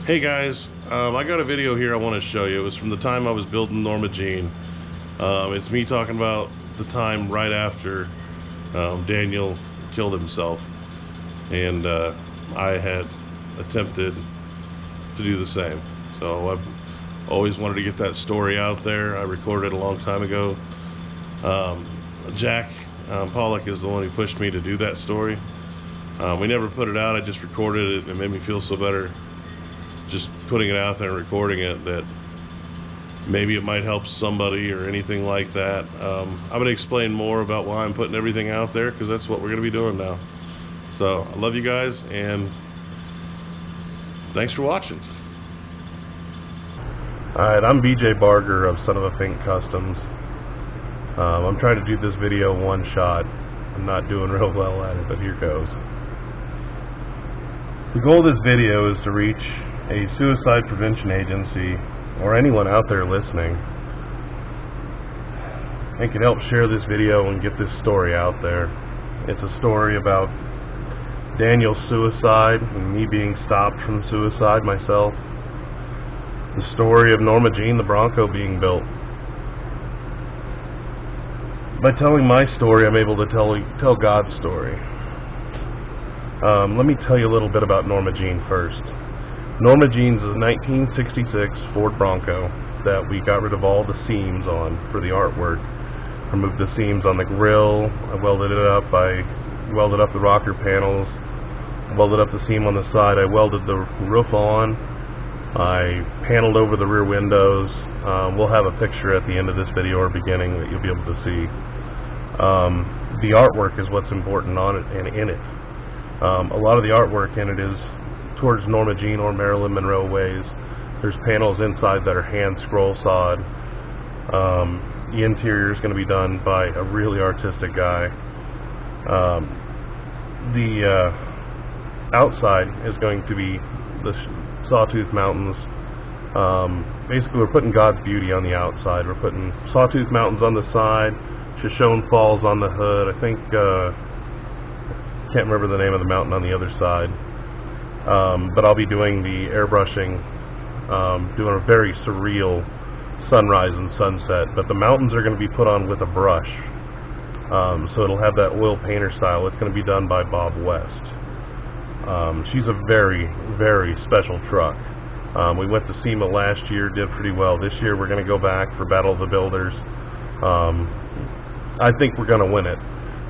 Hey guys, I got a video here I want to show you. It was from the time I was building Norma Jean. It's me talking about the time right after Daniel killed himself, and I had attempted to do the same. So I've always wanted to get that story out there. I recorded it a long time ago. Jack Pollock is the one who pushed me to do that story. We never put it out. I just recorded it, and it made me feel so better just putting it out there and recording it, that maybe it might help somebody or anything like that. I'm going to explain more about why I'm putting everything out there, because that's what we're going to be doing now. So I love you guys, and thanks for watching. Alright, I'm BJ Barger of Son of a Fink Customs. I'm trying to do this video one shot. I'm not doing real well at it, but here goes. The goal of this video is to reach a suicide prevention agency, or anyone out there listening, and can help share this video and get this story out there. It's a story about Daniel's suicide and me being stopped from suicide myself. The story of Norma Jean, the Bronco, being built. By telling my story, I'm able to tell God's story. Let me tell you a little bit about Norma Jean first. Norma Jean's a 1966 Ford Bronco that we got rid of all the seams on for the artwork. Removed the seams on the grill, I welded it up, I welded up the rocker panels, welded up the seam on the side, I welded the roof on, I paneled over the rear windows. We'll have a picture at the end of this video or beginning that you'll be able to see. The artwork is what's important on it and in it. A lot of the artwork in it is towards Norma Jean or Marilyn Monroe ways. There's panels inside that are hand scroll sawed. The interior is going to be done by a really artistic guy. The outside is going to be the Sawtooth Mountains. Basically, we're putting God's beauty on the outside. We're putting Sawtooth Mountains on the side, Shoshone Falls on the hood. I think, can't remember the name of the mountain on the other side. But I'll be doing the airbrushing, doing a very surreal sunrise and sunset. But the mountains are going to be put on with a brush, so it'll have that oil painter style. It's going to be done by Bob West. She's a very, very special truck. We went to SEMA last year, did pretty well. This year we're going to go back for Battle of the Builders. I think we're going to win it.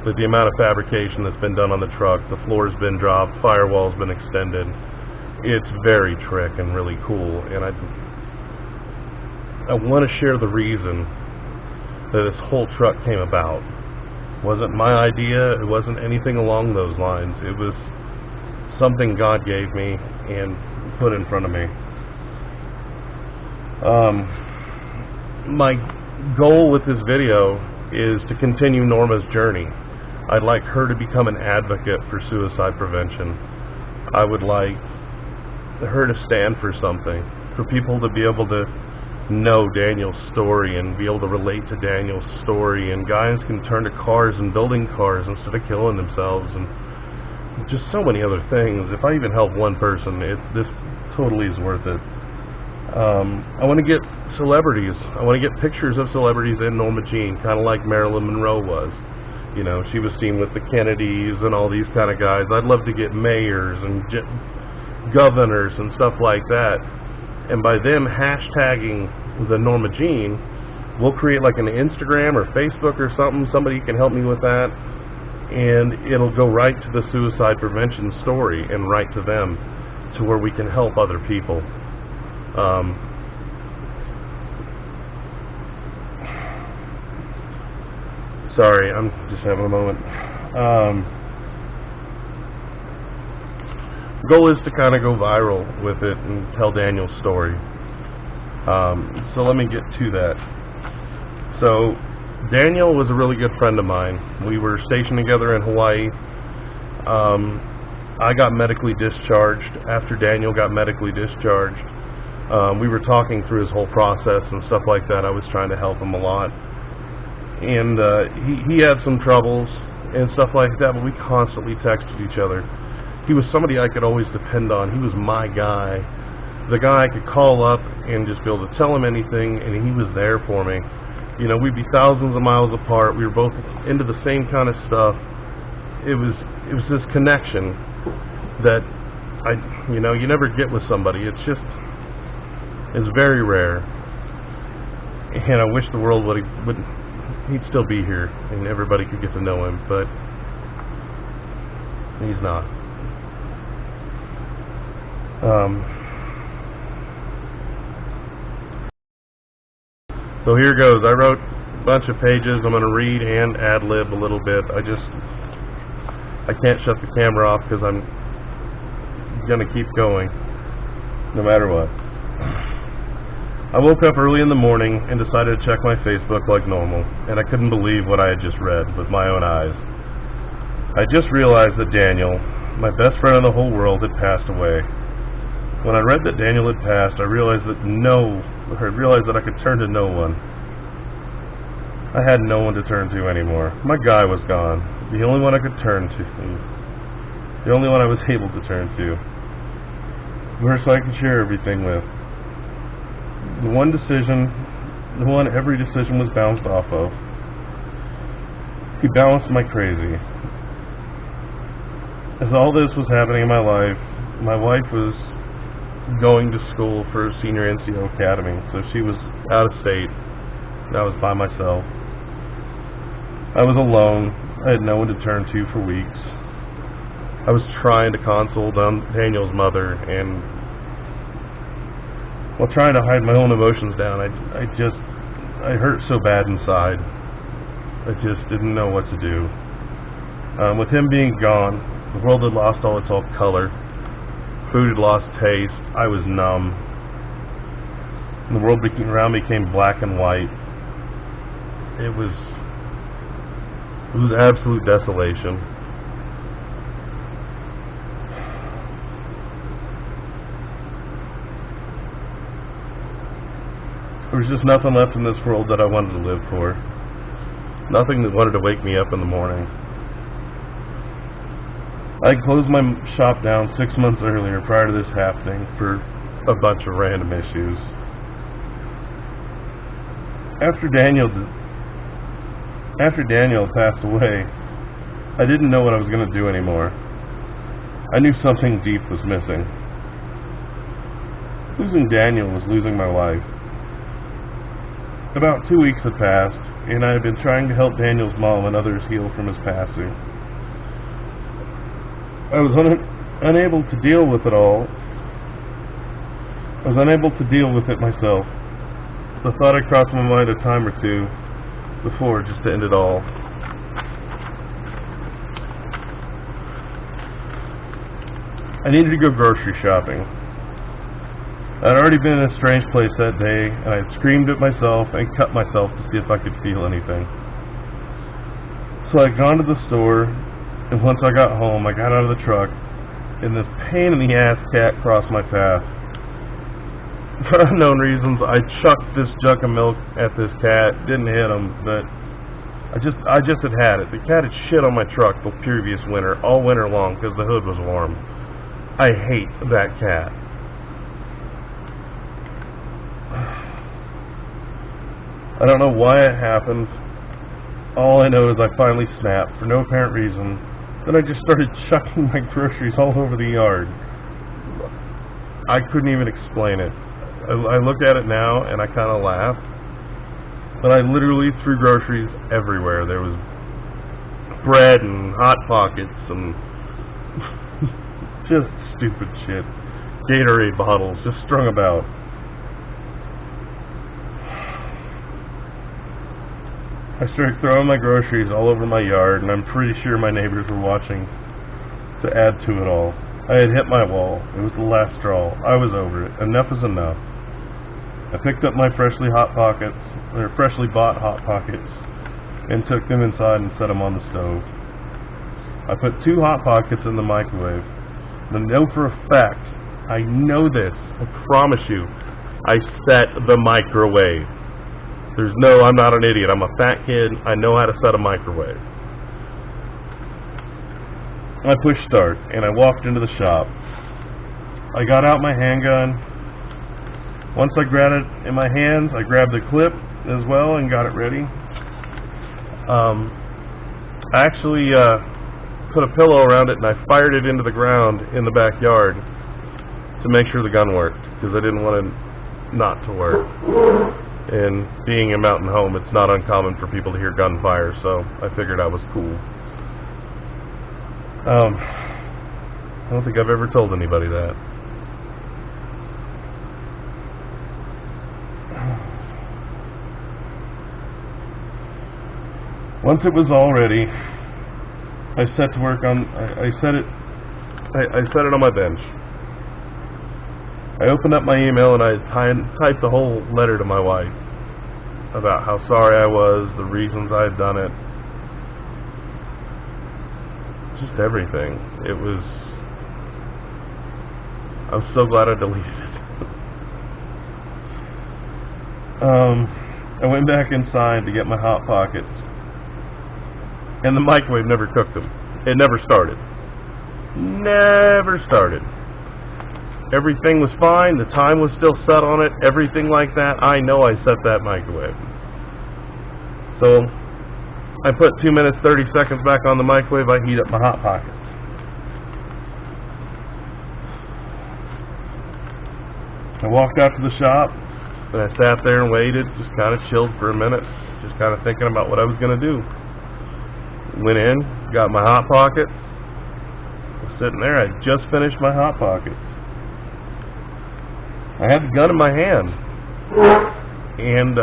With the amount of fabrication that's been done on the truck, the floor's been dropped, firewall's been extended. It's very trick and really cool, and I want to share the reason that this whole truck came about. It wasn't my idea, it wasn't anything along those lines. It was something God gave me and put in front of me. My goal with this video is to continue Norma's journey. I'd like her to become an advocate for suicide prevention. I would like her to stand for something, for people to be able to know Daniel's story and be able to relate to Daniel's story, and guys can turn to cars and building cars instead of killing themselves, and just so many other things. If I even help one person, this totally is worth it. I want to get celebrities. I want to get pictures of celebrities in Norma Jean, kind of like Marilyn Monroe was. You know, she was seen with the Kennedys and all these kind of guys. I'd love to get mayors and governors and stuff like that. And by them hashtagging the Norma Jean, we'll create like an Instagram or Facebook or something. Somebody can help me with that. And it'll go right to the suicide prevention story and right to them, to where we can help other people. Sorry, I'm just having a moment. The goal is to kind of go viral with it and tell Daniel's story. So let me get to that. So Daniel was a really good friend of mine. We were stationed together in Hawaii. I got medically discharged. After Daniel got medically discharged, we were talking through his whole process and stuff like that. I was trying to help him a lot. And he had some troubles and stuff like that, but we constantly texted each other. He was somebody I could always depend on. He was my guy. the guy I could call up and just be able to tell him anything, and he was there for me. You know, we'd be thousands of miles apart. We were both into the same kind of stuff. It was this connection that you never get with somebody. It's very rare. And I wish the world he'd still be here and everybody could get to know him, but he's not. So here goes. I wrote a bunch of pages. I'm going to read and ad-lib a little bit. I can't shut the camera off because I'm going to keep going no matter what. I woke up early in the morning and decided to check my Facebook like normal, and I couldn't believe what I had just read with my own eyes. I just realized that Daniel, my best friend in the whole world, had passed away. When I read that Daniel had passed, I realized that I could turn to no one. I had no one to turn to anymore. My guy was gone. The only one I could turn to. The only one I was able to turn to. The person I could share everything with. The one every decision was bounced off of. He balanced my crazy. As all this was happening in my life, my wife was going to school for senior NCO academy, so she was out of state, and I was by myself. I was alone. I had no one to turn to for weeks. I was trying to console Daniel's mother, and while trying to hide my own emotions down, I hurt so bad inside. I just didn't know what to do. With him being gone, the world had lost all its color. Food had lost taste. I was numb. And the world around me became black and white. It was absolute desolation. There was just nothing left in this world that I wanted to live for. Nothing that wanted to wake me up in the morning. I closed my shop down 6 months earlier prior to this happening for a bunch of random issues. After Daniel passed away, I didn't know what I was going to do anymore. I knew something deep was missing. Losing Daniel was losing my life. About 2 weeks had passed, and I had been trying to help Daniel's mom and others heal from his passing. I was unable to deal with it all. I was unable to deal with it myself. The thought had crossed my mind a time or two before, just to end it all. I needed to go grocery shopping. I'd already been in a strange place that day, and I had screamed at myself and cut myself to see if I could feel anything. So I'd gone to the store, and once I got home, I got out of the truck, and this pain-in-the-ass cat crossed my path. For unknown reasons, I chucked this jug of milk at this cat. Didn't hit him, but I just had it. The cat had shit on my truck the previous winter, all winter long, because the hood was warm. I hate that cat. I don't know why it happened. All I know is I finally snapped for no apparent reason. Then I just started chucking my groceries all over the yard. I couldn't even explain it. I look at it now and I kind of laugh. But I literally threw groceries everywhere. There was bread and Hot Pockets and just stupid shit. Gatorade bottles just strung about. I started throwing my groceries all over my yard, and I'm pretty sure my neighbors were watching to add to it all. I had hit my wall. It was the last straw. I was over it. Enough is enough. I picked up my freshly bought Hot Pockets and took them inside and set them on the stove. I put 2 Hot Pockets in the microwave. And I know for a fact, I know this, I promise you, I set the microwave. I'm not an idiot. I'm a fat kid. I know how to set a microwave. I pushed start, and I walked into the shop. I got out my handgun, Once I grabbed it in my hands, I grabbed the clip as well and got it ready. I actually put a pillow around it and I fired it into the ground in the backyard to make sure the gun worked, because I didn't want it not to work. And being a mountain home, it's not uncommon for people to hear gunfire, so I figured I was cool. I don't think I've ever told anybody that. Once it was all ready, I set to work on. I set it on my bench. I opened up my email and I typed a whole letter to my wife about how sorry I was, the reasons I had done it, just everything. I'm so glad I deleted it. I went back inside to get my Hot Pockets. And the microwave never cooked them. It never started. Never started. Everything was fine. The time was still set on it. Everything like that. I know I set that microwave. So I put 2 minutes, 30 seconds back on the microwave. I heat up my Hot Pockets. I walked out to the shop and I sat there and waited. Just kind of chilled for a minute. Just kind of thinking about what I was going to do. Went in, got my Hot Pockets. Was sitting there. I just finished my Hot Pockets. I had the gun in my hand, and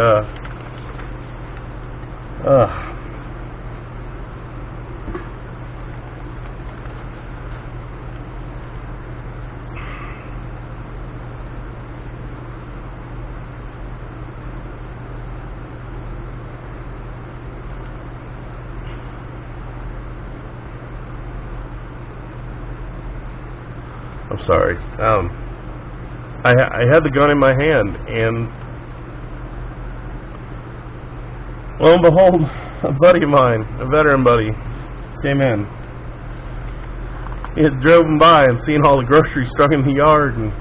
I'm sorry. I had the gun in my hand, and lo and behold, a buddy of mine, a veteran buddy, came in. He had driven by and seen all the groceries strung in the yard, and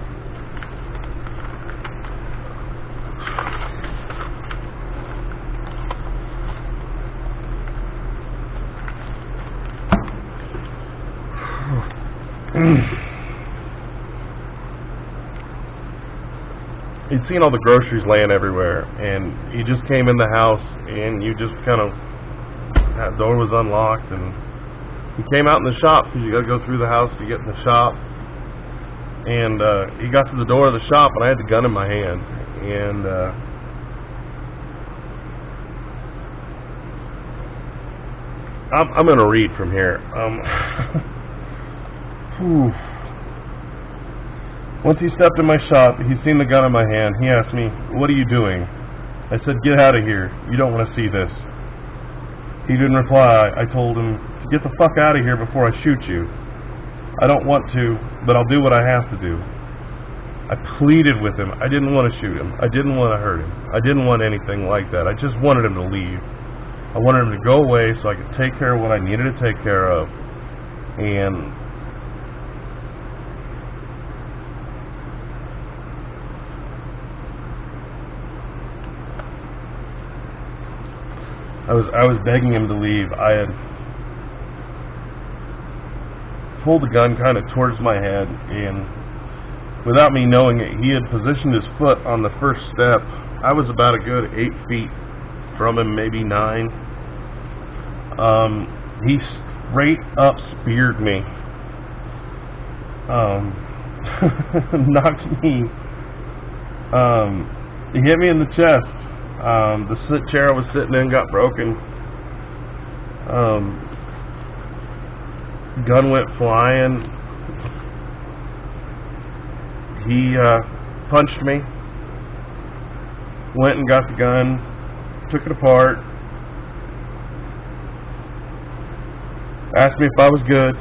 he'd seen all the groceries laying everywhere, and he just came in the house, and you just kind of, that door was unlocked, and he came out in the shop, because you got to go through the house to get in the shop, and he got to the door of the shop, and I had the gun in my hand, and I'm going to read from here. Once he stepped in my shop, he seen the gun in my hand. He asked me, "What are you doing?" I said, "Get out of here. You don't want to see this." He didn't reply. I told him, "Get the fuck out of here before I shoot you. I don't want to, but I'll do what I have to do." I pleaded with him. I didn't want to shoot him. I didn't want to hurt him. I didn't want anything like that. I just wanted him to leave. I wanted him to go away so I could take care of what I needed to take care of. And I was begging him to leave. I had pulled the gun kind of towards my head, and without me knowing it, he had positioned his foot on the first step. I was about a good 8 feet from him, maybe 9. He straight up speared me. Knocked me. He hit me in the chest. The chair I was sitting in got broken. Gun went flying. He punched me. Went and got the gun. Took it apart. Asked me if I was good.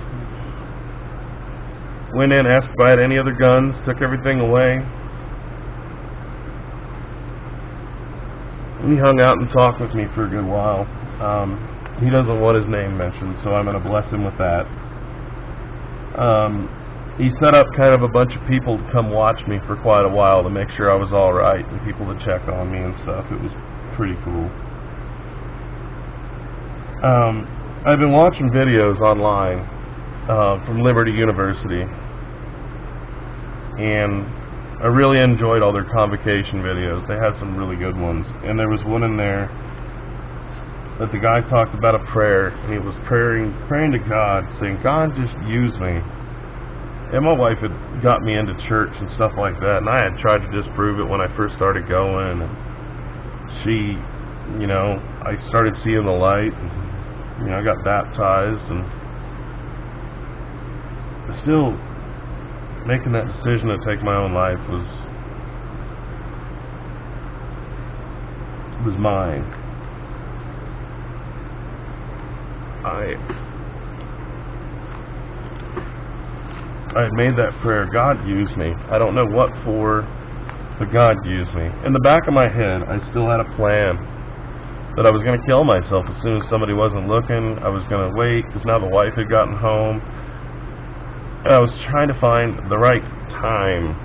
Went in, asked if I had any other guns. Took everything away. He hung out and talked with me for a good while. He doesn't want his name mentioned, so I'm going to bless him with that. he set up kind of a bunch of people to come watch me for quite a while to make sure I was all right, and people to check on me and stuff. It was pretty cool. I've been watching videos online from Liberty University, and I really enjoyed all their convocation videos. They had some really good ones, and there was one in there that the guy talked about a prayer, and he was praying to God, saying, "God, just use me." And my wife had got me into church and stuff like that, and I had tried to disprove it when I first started going, and she, I started seeing the light, and, I got baptized, and still making that decision to take my own life was mine. I had made that prayer, God use me. I don't know what for, but God use me. In the back of my head, I still had a plan that I was going to kill myself as soon as somebody wasn't looking. I was going to wait, because now the wife had gotten home. And I was trying to find the right time.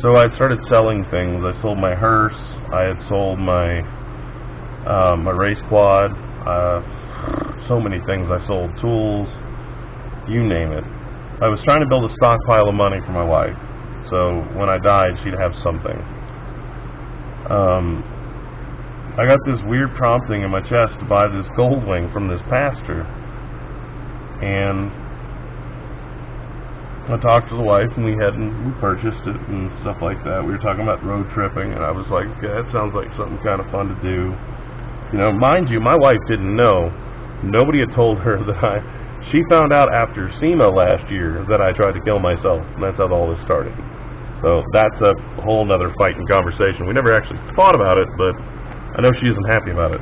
So I started selling things. I sold my hearse. I had sold my race quad. So many things I sold. Tools. You name it. I was trying to build a stockpile of money for my wife, so when I died, she'd have something. I got this weird prompting in my chest to buy this gold wing from this pastor, and I talked to the wife, and we purchased it and stuff like that. We were talking about road tripping, and I was like, yeah, that sounds like something kind of fun to do. Mind you, my wife didn't know. Nobody had told her that she found out after SEMA last year that I tried to kill myself, and that's how all this started. So that's a whole nother fight and conversation. We never actually fought about it, but I know she isn't happy about it.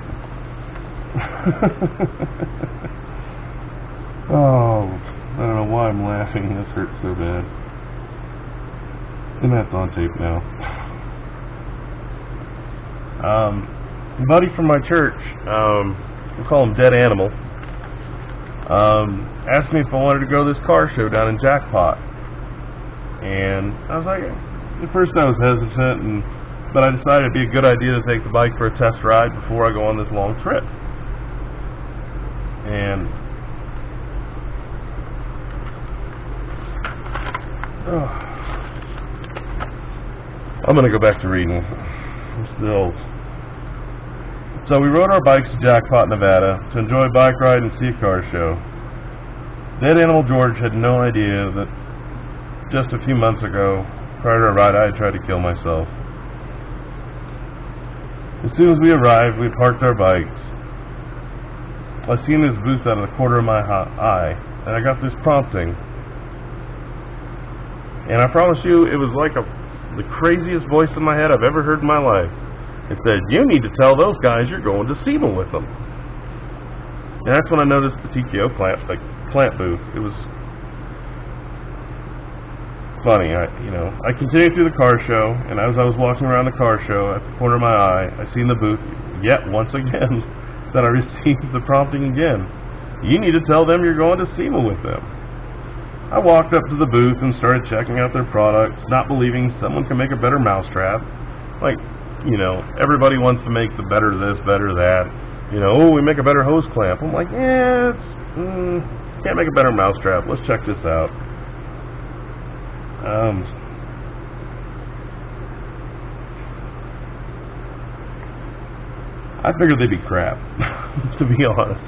Oh, I don't know why I'm laughing. This hurts so bad. And that's on tape now. A buddy from my church, we call him Dead Animal, asked me if I wanted to go to this car show down in Jackpot, and I was like, at first I was hesitant, but I decided it'd be a good idea to take the bike for a test ride before I go on this long trip. And I'm gonna go back to reading. So we rode our bikes to Jackpot, Nevada to enjoy a bike ride and see a car show. Dead Animal George had no idea that just a few months ago, prior to our ride, I had tried to kill myself. As soon as we arrived, we parked our bikes. I seen his booth out of the corner of my eye, and I got this prompting. And I promise you, it was like the craziest voice in my head I've ever heard in my life. It said, you need to tell those guys you're going to SEMA with them. And that's when I noticed the TKO plant booth. It was funny. I continued through the car show, and as I was walking around the car show, at the corner of my eye, I seen the booth yet once again. Then I received the prompting again. You need to tell them you're going to SEMA with them. I walked up to the booth and started checking out their products, not believing someone can make a better mousetrap. Everybody wants to make the better this, better that. We make a better hose clamp. I'm like, can't make a better mousetrap. Let's check this out. I figured they'd be crap, to be honest.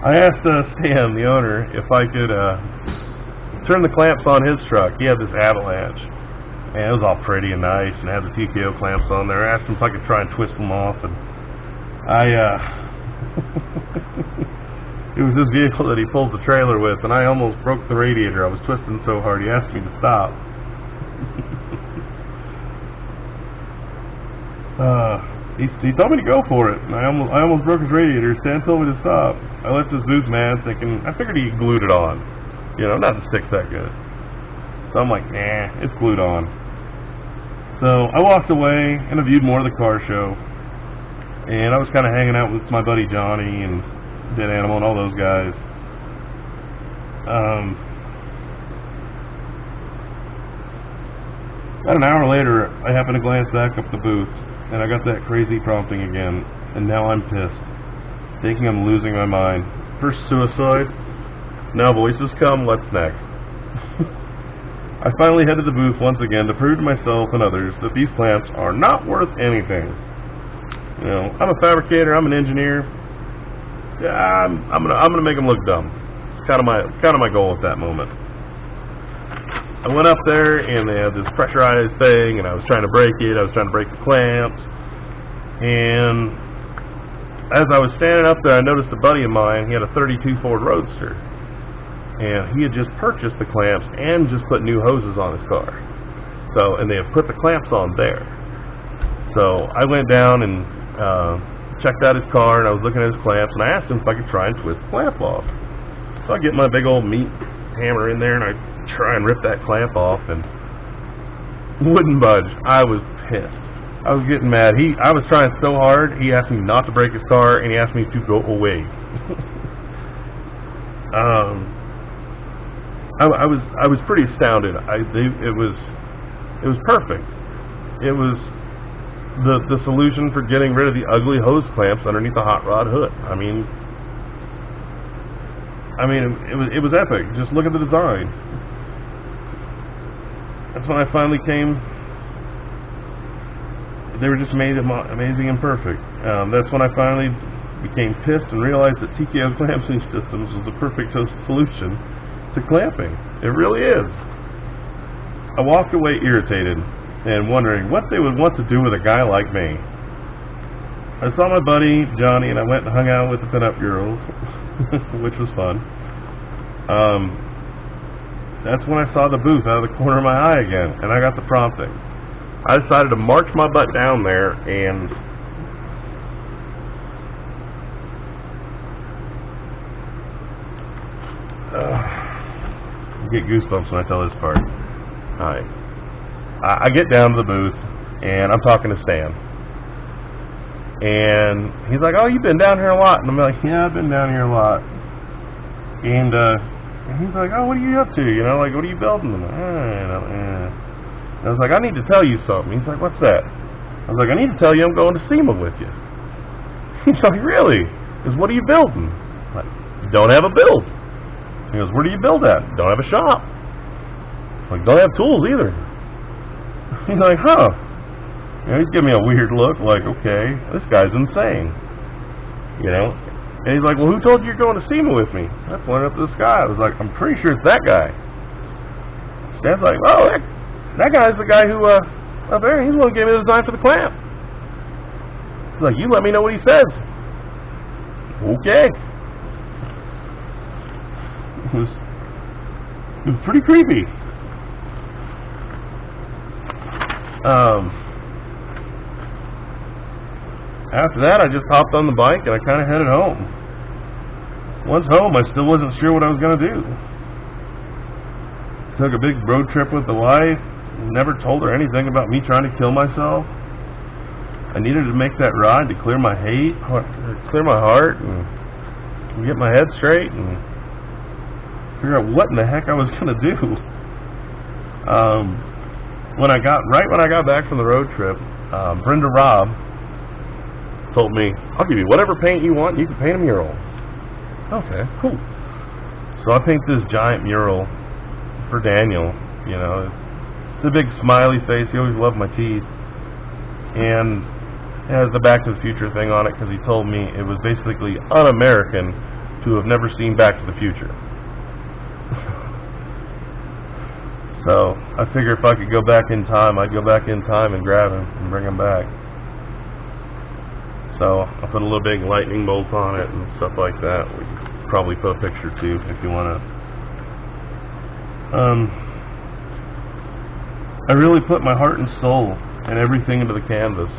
I asked Stan, the owner, if I could turn the clamps on his truck. He had this Avalanche, and it was all pretty and nice, and had the TKO clamps on there. I asked him if I could try and twist them off, and it was his vehicle that he pulled the trailer with, and I almost broke the radiator. I was twisting so hard, he asked me to stop. He told me to go for it, and I almost broke his radiator. Stan told me to stop. I left his booth mad, thinking, I figured he glued it on. Nothing sticks that good. So I'm like, nah, it's glued on. So I walked away and I viewed more of the car show, and I was kind of hanging out with my buddy Johnny and Dead Animal and all those guys. About an hour later, I happened to glance back up the booth, and I got that crazy prompting again, and now I'm pissed, thinking I'm losing my mind. First suicide, now voices come, what's next? I finally headed to the booth once again to prove to myself and others that these clamps are not worth anything. You know, I'm a fabricator, I'm an engineer. Yeah, I'm gonna make them look dumb. It's kind of my goal at that moment. I went up there and they had this pressurized thing, and I was trying to break it. I was trying to break the clamps, and as I was standing up there, I noticed a buddy of mine. He had a 32 Ford Roadster, and he had just purchased the clamps and just put new hoses on his car. So, and they had put the clamps on there. So I went down and checked out his car, and I was looking at his clamps, and I asked him if I could try and twist the clamp off. So I get my big old meat hammer in there, and I try and rip that clamp off, and wouldn't budge. I was pissed. I was getting mad. I was trying so hard. He asked me not to break his car, and he asked me to go away. I was pretty astounded. It was perfect. It was the solution for getting rid of the ugly hose clamps underneath the hot rod hood. I mean, it was epic. Just look at the design. That's when I finally came. They were just made amazing and perfect. That's when I finally became pissed and realized that TKO clamping systems was the perfect solution to clamping. It really is. I walked away irritated and wondering what they would want to do with a guy like me. I saw my buddy Johnny, and I went and hung out with the pinup girls, which was fun. That's when I saw the booth out of the corner of my eye again, and I got the prompting. I decided to march my butt down there and get goosebumps when I tell this part. Alright. I get down to the booth, and I'm talking to Stan. And he's like, "Oh, you've been down here a lot." And I'm like, "Yeah, I've been down here a lot." And he's like, "Oh, what are you up to? You know, like, what are you building?" And I was like, "I need to tell you something." He's like, "What's that?" I was like, "I need to tell you I'm going to SEMA with you." He's like, "Really?" He goes, "What are you building?" I'm like, "Don't have a build." He goes, "Where do you build at?" "Don't have a shop." I'm like, "Don't have tools either." He's like, "Huh." You know, he's giving me a weird look, like, okay, this guy's insane. You know? And he's like, "Well, who told you you're going to SEMA with me?" I pointed up to the sky. I was like, "I'm pretty sure it's that guy." Stan's like, "Oh, that guy's the guy who, up there, he's the one who gave me the design for the clamp." He's like, "You let me know what he says." Okay. It was pretty creepy. After that, I just hopped on the bike and I kind of headed home. Once home, I still wasn't sure what I was going to do. Took a big road trip with the wife. Never told her anything about me trying to kill myself. I needed to make that ride to clear my clear my heart, and get my head straight, and figure out what in the heck I was going to do. When I got back from the road trip, Brenda Robb told me, "I'll give you whatever paint you want. You can paint a mural." Okay, cool. So I paint this giant mural for Daniel. You know, it's a big smiley face. He always loved my teeth, and it has the Back to the Future thing on it because he told me it was basically un-American to have never seen Back to the Future. So I figure if I could go back in time, I'd go back in time and grab him and bring him back. So I put a little big lightning bolt on it and stuff like that. We could probably put a picture too if you want to. I really put my heart and soul and everything into the canvas.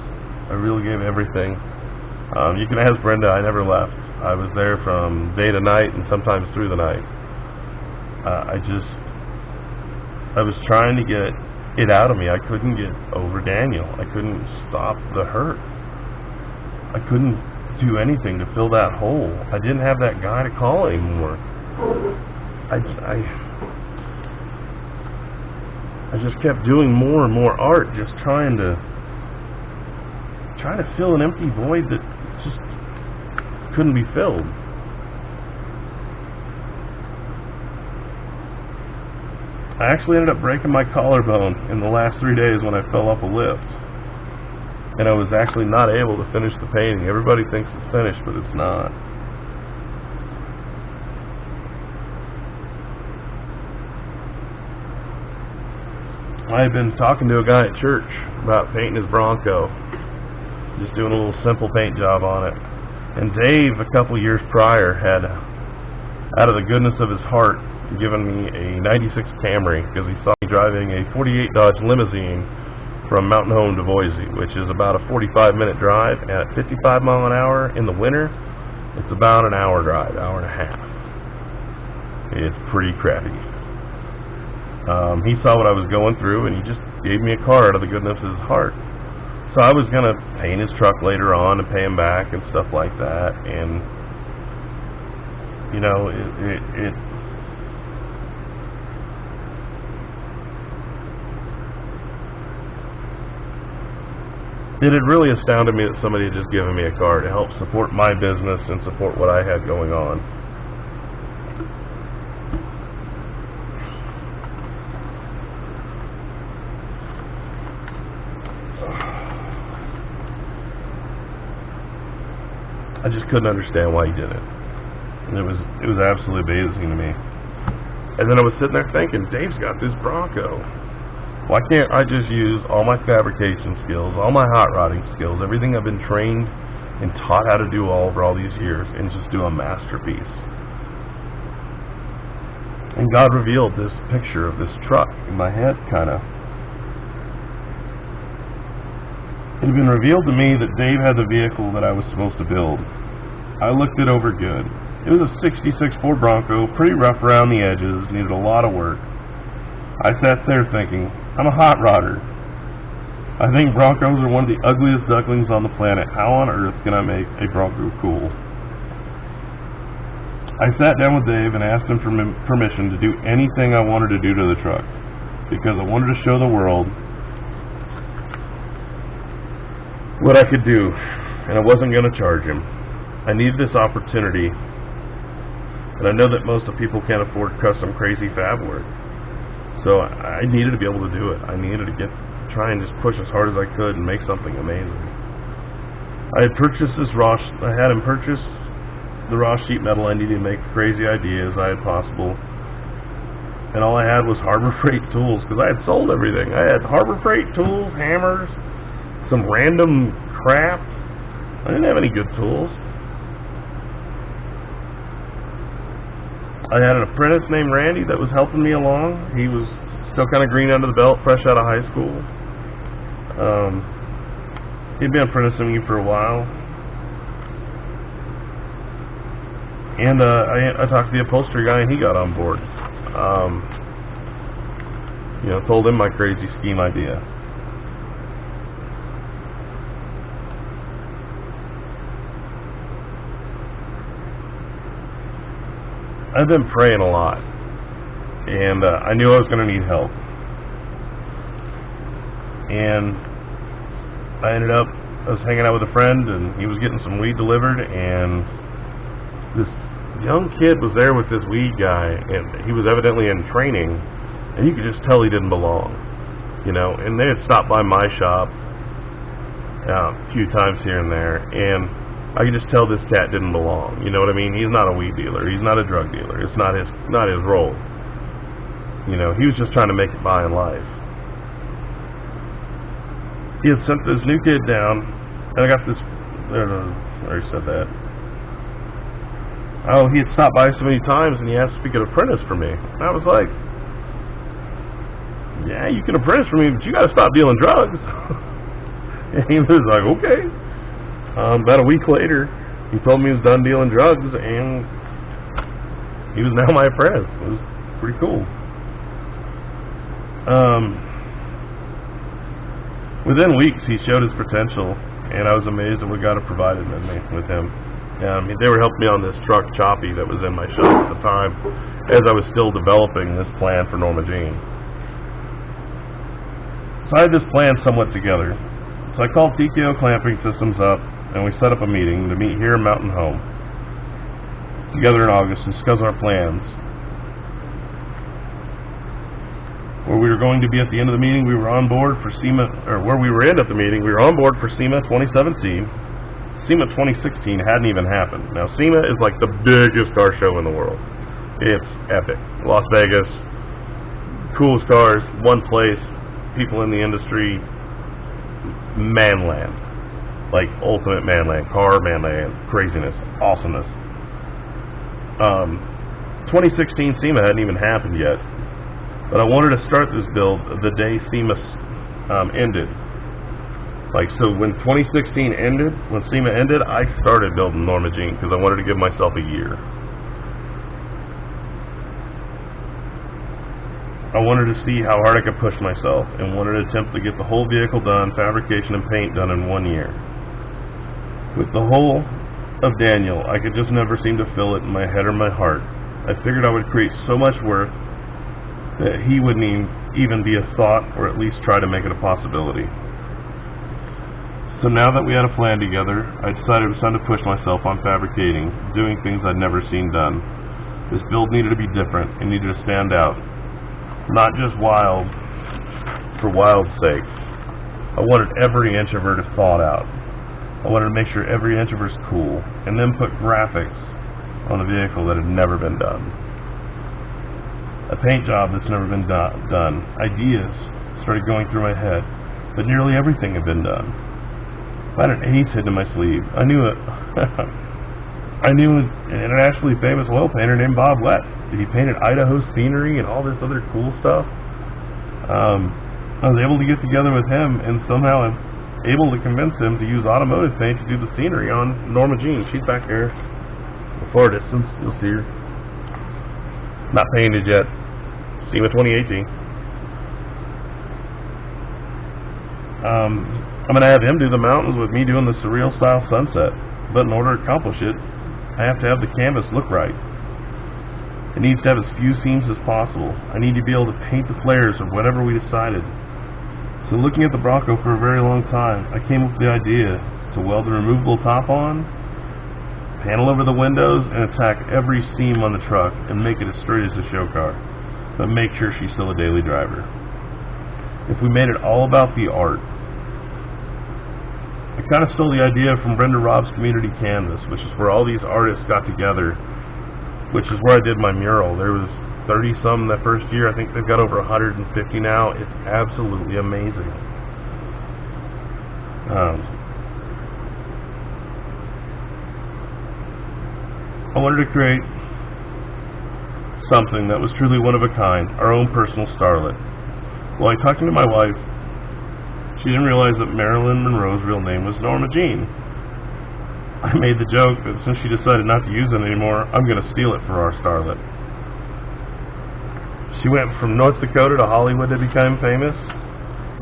I really gave everything. You can ask Brenda, I never left. I was there from day to night and sometimes through the night. I was trying to get it out of me. I couldn't get over Daniel. I couldn't stop the hurt. I couldn't do anything to fill that hole. I didn't have that guy to call I just kept doing more and more art, just trying to fill an empty void that just couldn't be filled. I actually ended up breaking my collarbone in the last 3 days when I fell off a lift. And I was actually not able to finish the painting. Everybody thinks it's finished, but it's not. I had been talking to a guy at church about painting his Bronco. Just doing a little simple paint job on it. And Dave, a couple years prior, had, out of the goodness of his heart, given me a 96 Camry because he saw me driving a 48 Dodge limousine from Mountain Home to Boise, which is about a 45-minute drive. At 55 mile an hour in the winter, it's about an hour drive, hour and a half. It's pretty crappy. He saw what I was going through, and he just gave me a car out of the goodness of his heart. So I was going to paint his truck later on and pay him back and stuff like that. And, you know, It had really astounded me that somebody had just given me a car to help support my business and support what I had going on. I just couldn't understand why he did it. And it was absolutely amazing to me. And then I was sitting there thinking, Dave's got this Bronco. Why can't I just use all my fabrication skills, all my hot rodding skills, everything I've been trained and taught how to do over all these years, and just do a masterpiece? And God revealed this picture of this truck in my head, kind of. It had been revealed to me that Dave had the vehicle that I was supposed to build. I looked it over good. It was a 66 Ford Bronco, pretty rough around the edges, needed a lot of work. I sat there thinking, I'm a hot rodder. I think Broncos are one of the ugliest ducklings on the planet. How on earth can I make a Bronco cool? I sat down with Dave and asked him for permission to do anything I wanted to do to the truck, because I wanted to show the world what I could do, and I wasn't going to charge him. I needed this opportunity, and I know that most of people can't afford custom crazy fab work. So I needed to be able to do it. I needed to try and just push as hard as I could and make something amazing. I had had him purchase the raw sheet metal I needed to make the crazy ideas I had possible. And all I had was Harbor Freight tools, because I had sold everything. I had Harbor Freight tools, hammers, some random crap. I didn't have any good tools. I had an apprentice named Randy that was helping me along. He was still kind of green under the belt, fresh out of high school. He'd been apprenticing me for a while. And I talked to the upholstery guy, and he got on board. Told him my crazy scheme idea. I've been praying a lot, and I knew I was going to need help. And I was hanging out with a friend, and he was getting some weed delivered, and this young kid was there with this weed guy, and he was evidently in training, and you could just tell he didn't belong, and they had stopped by my shop a few times here and there, and I could just tell this cat didn't belong. You know what I mean? He's not a weed dealer. He's not a drug dealer. It's not his role. He was just trying to make it by in life. He had sent this new kid down, and I got this. I already said that. Oh, he had stopped by so many times, and he asked if he could apprentice for me. And I was like, "Yeah, you can apprentice for me, but you got to stop dealing drugs." And he was like, "Okay." About a week later, he told me he was done dealing drugs, and he was now my apprentice. It was pretty cool. Within weeks, he showed his potential, and I was amazed at what God had provided with him. They were helping me on this truck, Choppy, that was in my shop at the time, as I was still developing this plan for Norma Jean. So I had this plan somewhat together. So I called TKO Clamping Systems up, and we set up a meeting to meet here in Mountain Home together in August and discuss our plans. Where we were going to be at the end of the meeting, we were on board for SEMA, or where we were in at the meeting, we were on board for SEMA 2017. SEMA 2016 hadn't even happened. Now, SEMA is like the biggest car show in the world. It's epic. Las Vegas, coolest cars, one place, people in the industry, manland. Like ultimate manland, car manland, craziness, awesomeness. 2016 SEMA hadn't even happened yet, but I wanted to start this build the day SEMA ended. Like, so when 2016 ended, when SEMA ended, I started building Norma Jean because I wanted to give myself a year. I wanted to see how hard I could push myself and wanted to attempt to get the whole vehicle done, fabrication and paint done in 1 year. With the whole of Daniel, I could just never seem to feel it in my head or my heart. I figured I would create so much worth that he wouldn't even be a thought, or at least try to make it a possibility. So now that we had a plan together, I decided it was time to push myself on fabricating, doing things I'd never seen done. This build needed to be different and needed to stand out. Not just wild for wild's sake. I wanted every inch of her to thought out. I wanted to make sure every inch of her's cool, and then put graphics on a vehicle that had never been done. A paint job that's never been done. Ideas started going through my head, but nearly everything had been done. I had an ace hidden in my sleeve. I knew it. I knew an internationally famous oil painter named Bob Wett. He painted Idaho scenery and all this other cool stuff. I was able to get together with him, and somehow I'm able to convince him to use automotive paint to do the scenery on Norma Jean. She's back there in the far distance. You'll see her. Not painted yet. SEMA 2018. I'm going to have him do the mountains with me doing the surreal style sunset. But in order to accomplish it, I have to have the canvas look right. It needs to have as few seams as possible. I need to be able to paint the flares of whatever we decided. So looking at the Bronco for a very long time, I came up with the idea to weld the removable top on, panel over the windows, and attack every seam on the truck and make it as straight as a show car, but make sure she's still a daily driver. If we made it all about the art, I kind of stole the idea from Brenda Robb's Community Canvas, which is where all these artists got together, which is where I did my mural. There was 30-some that first year. I think they've got over 150 now. It's absolutely amazing. I wanted to create something that was truly one of a kind, our own personal starlet. While talking to my wife, she didn't realize that Marilyn Monroe's real name was Norma Jean. I made the joke that since she decided not to use it anymore, I'm going to steal it for our starlet. She went from North Dakota to Hollywood to become famous.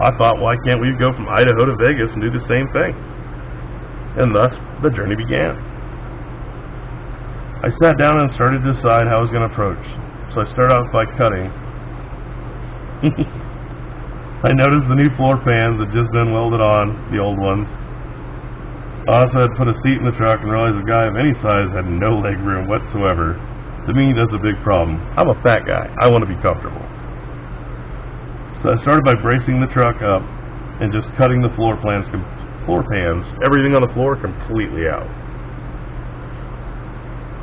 I thought, why can't we go from Idaho to Vegas and do the same thing? And thus, the journey began. I sat down and started to decide how I was going to approach. So I started off by cutting. I noticed the new floor pans had just been welded on, the old ones. I also had put a seat in the truck and realized a guy of any size had no leg room whatsoever. To me, that's a big problem. I'm a fat guy. I want to be comfortable. So I started by bracing the truck up and just cutting the floor pans, everything on the floor completely out.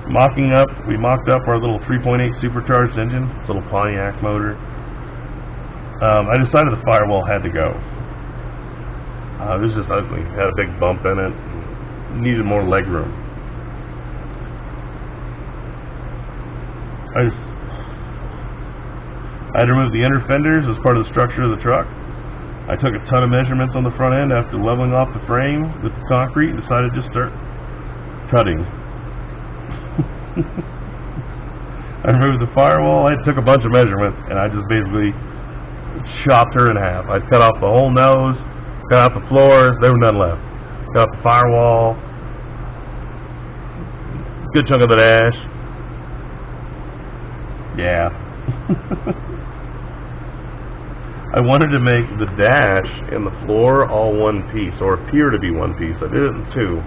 We mocked up our little 3.8 supercharged engine, little Pontiac motor. I decided the firewall had to go. It was just ugly. It had a big bump in it. Needed more leg room. I had to remove the inner fenders as part of the structure of the truck. I took a ton of measurements on the front end after leveling off the frame with the concrete and decided to just start cutting. I removed the firewall. I took a bunch of measurements and I just basically chopped her in half. I cut off the whole nose, cut out the floors, there was none left. Cut out the firewall, good chunk of the dash. Yeah. I wanted to make the dash and the floor all one piece, or appear to be one piece. I did it in two,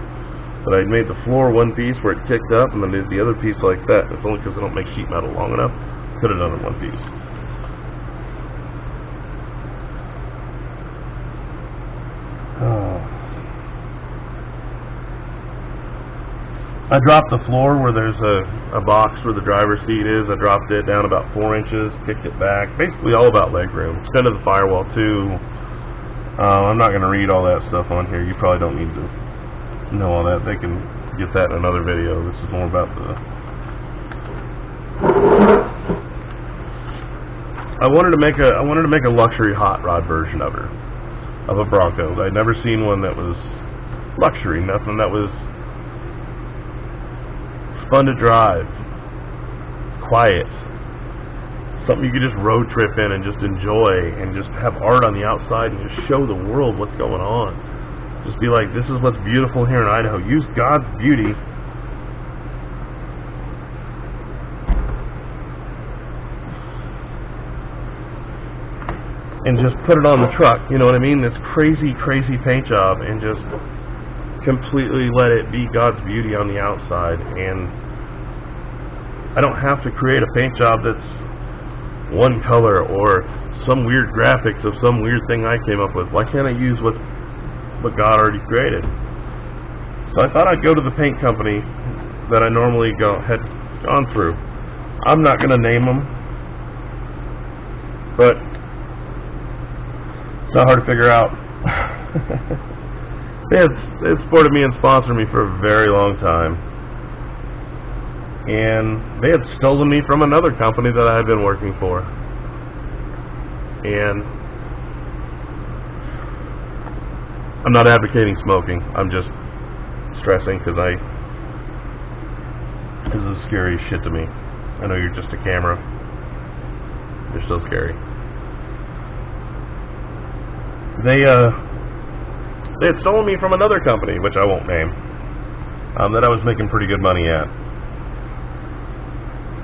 but I made the floor one piece where it kicked up, and then did the other piece like that. It's only because I don't make sheet metal long enough. Could have done it in one piece. I dropped the floor where there's a box where the driver's seat is. I dropped it down about 4 inches, kicked it back. Basically all about leg room. Extended the firewall too. I'm not going to read all that stuff on here. You probably don't need to know all that. They can get that in another video. This is more about the... I wanted to make a luxury hot rod version of her, of a Bronco. I'd never seen one that was luxury, nothing that was fun to drive, quiet, something you could just road trip in and just enjoy and just have art on the outside and just show the world what's going on. Just be like, this is what's beautiful here in Idaho. Use God's beauty and just put it on the truck, you know what I mean? This crazy, crazy paint job, and just completely let it be God's beauty on the outside. And I don't have to create a paint job that's one color or some weird graphics of some weird thing I came up with. Why can't I use what God already created? So I thought I'd go to the paint company that I normally had gone through. I'm not going to name them, but it's not hard to figure out. They had supported me and sponsored me for a very long time. And they had stolen me from another company that I had been working for. And I'm not advocating smoking. I'm just stressing because this is scary shit to me. I know you're just a camera. You're still scary. They had stolen me from another company, which I won't name, that I was making pretty good money at.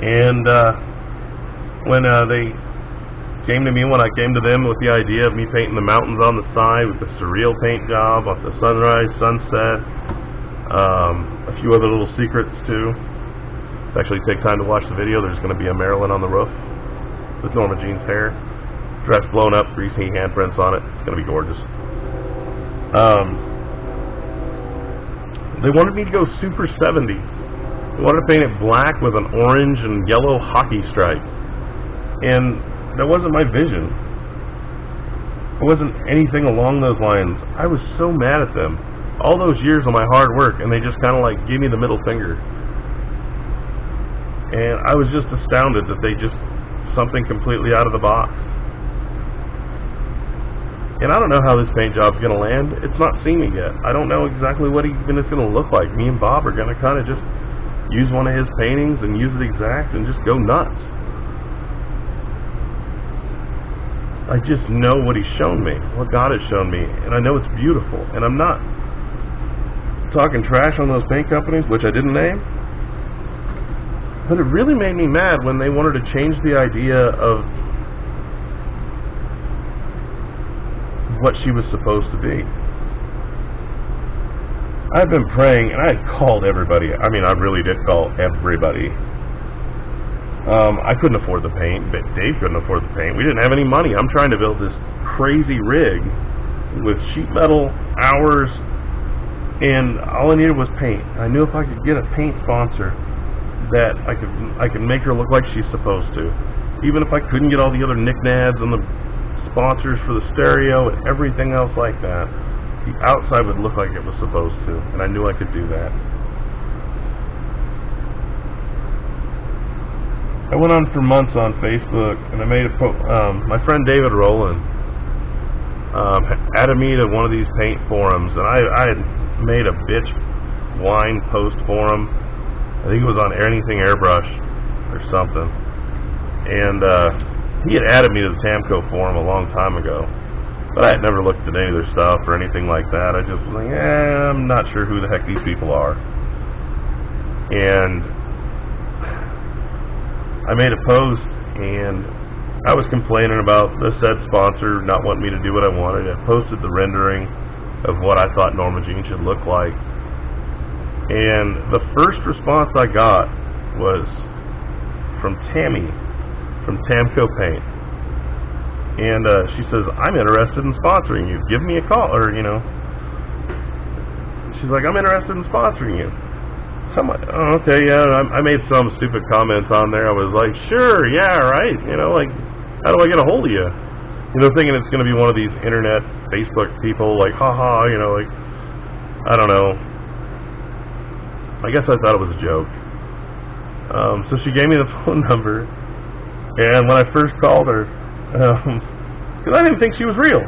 And when they came to me, when I came to them with the idea of me painting the mountains on the side with the surreal paint job off the sunrise, sunset, a few other little secrets too. Actually, take time to watch the video. There's going to be a Marilyn on the roof with Norma Jean's hair, dress blown up, greasy handprints on it. It's going to be gorgeous. They wanted me to go super 70s. They wanted to paint it black with an orange and yellow hockey stripe. And that wasn't my vision. It wasn't anything along those lines. I was so mad at them. All those years of my hard work, and they just kind of like gave me the middle finger. And I was just astounded that they just, something completely out of the box. And I don't know how this paint job's going to land. It's not seen it yet. I don't know exactly what even it's going to look like. Me and Bob are going to kind of just use one of his paintings and use it exact and just go nuts. I just know what he's shown me, what God has shown me, and I know it's beautiful. And I'm not talking trash on those paint companies, which I didn't name, but it really made me mad when they wanted to change the idea of what she was supposed to be. I've been praying, and I called everybody. I mean, I really did call everybody. I couldn't afford the paint, but Dave couldn't afford the paint. We didn't have any money. I'm trying to build this crazy rig with sheet metal, hours, and all I needed was paint. I knew if I could get a paint sponsor that I could make her look like she's supposed to. Even if I couldn't get all the other knickknacks and the sponsors for the stereo and everything else like that, the outside would look like it was supposed to, and I knew I could do that. I went on for months on Facebook, and I made my friend David Rowland added me to one of these paint forums, and I had made a bitch wine post forum. I think it was on anything airbrush or something, and he had added me to the Tamco forum a long time ago, but I had never looked at any of their stuff or anything like that. I just was like, I'm not sure who the heck these people are. And I made a post, and I was complaining about the said sponsor not wanting me to do what I wanted. I posted the rendering of what I thought Norma Jean should look like. And the first response I got was from Tammy, from Tamco Paint. And she says, I'm interested in sponsoring you. Give me a call. Or, she's like, I'm interested in sponsoring you. So I'm like, oh, okay, yeah. I made some stupid comments on there. I was like, sure, yeah, right. Like, how do I get a hold of you? Thinking it's going to be one of these internet Facebook people, like, haha, like, I don't know. I guess I thought it was a joke. So she gave me the phone number. And when I first called her, because I didn't think she was real.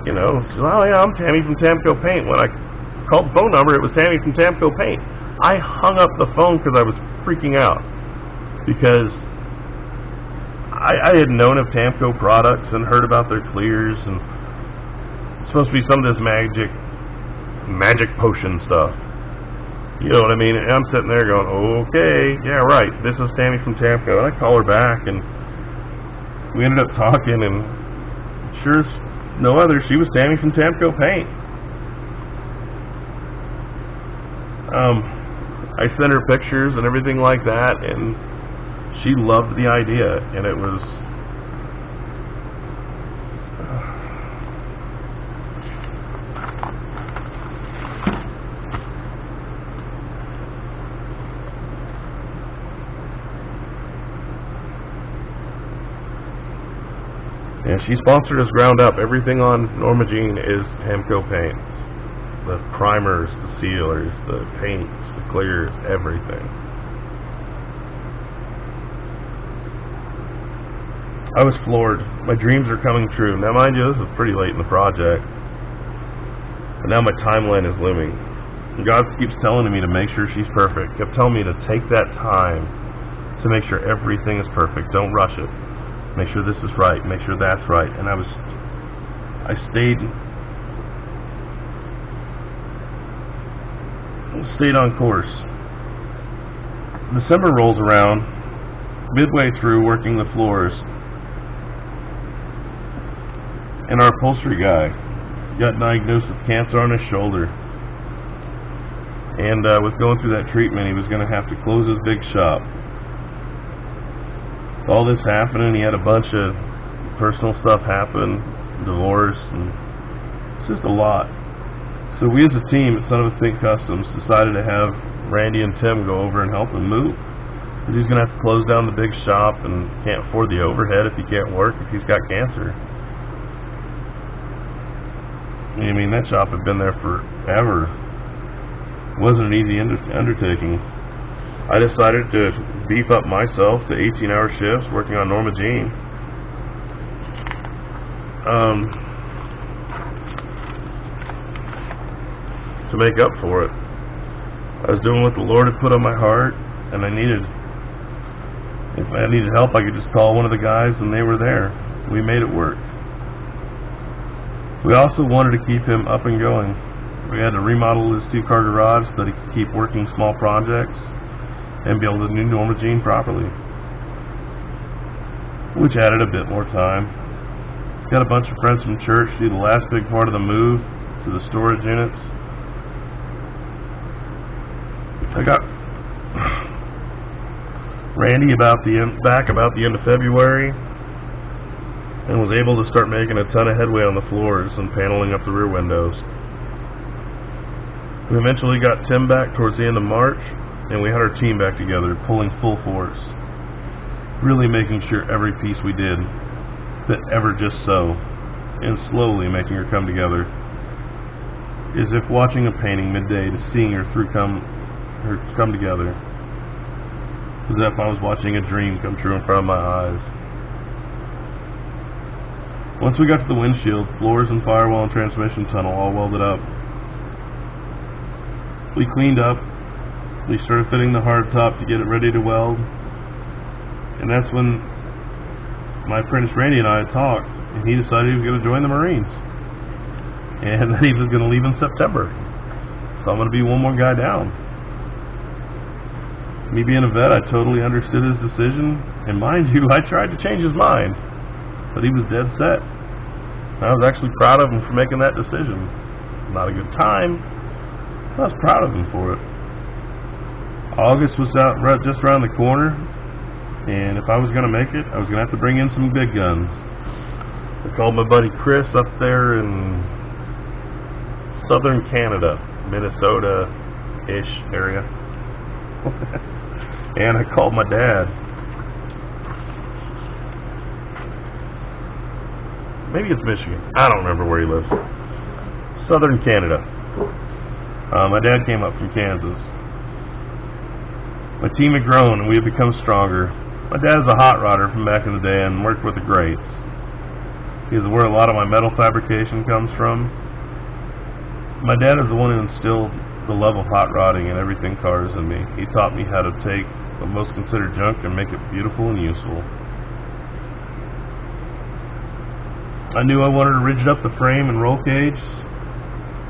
She's like, oh yeah, I'm Tammy from Tamco Paint. When I called the phone number, it was Tammy from Tamco Paint. I hung up the phone because I was freaking out. Because I had known of Tamco products and heard about their clears, and it's supposed to be some of this magic potion stuff. You know what I mean? And I'm sitting there going, okay, yeah, right, this is Tammy from Tamco. And I call her back, and we ended up talking, and sure as no other, she was Tammy from Tamco Paint. I sent her pictures and everything like that, and she loved the idea, and it was... And she sponsored us ground up. Everything on Norma Jean is Tamco Paint. The primers, the sealers, the paints, the clears, everything. I was floored. My dreams are coming true. Now, mind you, this is pretty late in the project. But now my timeline is looming. And God keeps telling me to make sure she's perfect. Kept telling me to take that time to make sure everything is perfect. Don't rush it. Make sure this is right. Make sure that's right. And I stayed on course. December rolls around, midway through working the floors, and our upholstery guy got diagnosed with cancer on his shoulder. And with going through that treatment, he was going to have to close his big shop. All this happening, he had a bunch of personal stuff happen, divorce, and it's just a lot. So we as a team at Son of a Think Customs decided to have Randy and Tim go over and help him move. Because he's going to have to close down the big shop and can't afford the overhead if he can't work if he's got cancer. I mean, that shop had been there forever. It wasn't an easy undertaking. I decided to beef up myself to 18-hour shifts working on Norma Jean. To make up for it. I was doing what the Lord had put on my heart, and if I needed help, I could just call one of the guys, and they were there. We made it work. We also wanted to keep him up and going. We had to remodel his two-car garage so that he could keep working small projects and be able to do Norma Jean properly, which added a bit more time. Got a bunch of friends from church to do the last big part of the move to the storage units. I got Randy back about the end of February, and was able to start making a ton of headway on the floors and paneling up the rear windows. We eventually got Tim back towards the end of March, and we had our team back together, pulling full force, really making sure every piece we did fit ever just so, and slowly making her come together, as if watching a painting midday to seeing her come together, as if I was watching a dream come true in front of my eyes. Once we got to the windshield, floors and firewall and transmission tunnel all welded up, we cleaned up. We started fitting the hard top to get it ready to weld, and that's when my apprentice Randy and I talked, and he decided he was going to join the Marines, and that he was going to leave in September. So I'm going to be one more guy down. Me being a vet, I totally understood his decision, And mind you, I tried to change his mind, but he was dead set. I was actually proud of him for making that decision. Not a good time. I was proud of him for it. August was out just around the corner, and if I was going to make it, I was going to have to bring in some big guns. I called my buddy Chris up there in southern Canada, Minnesota-ish area. And I called my dad. Maybe it's Michigan. I don't remember where he lives. Southern Canada. My dad came up from Kansas. My team had grown and we had become stronger. My dad is a hot rodder from back in the day and worked with the greats. He is where a lot of my metal fabrication comes from. My dad is the one who instilled the love of hot rodding and everything cars in me. He taught me how to take what most considered junk and make it beautiful and useful. I knew I wanted to rigid up the frame and roll cage.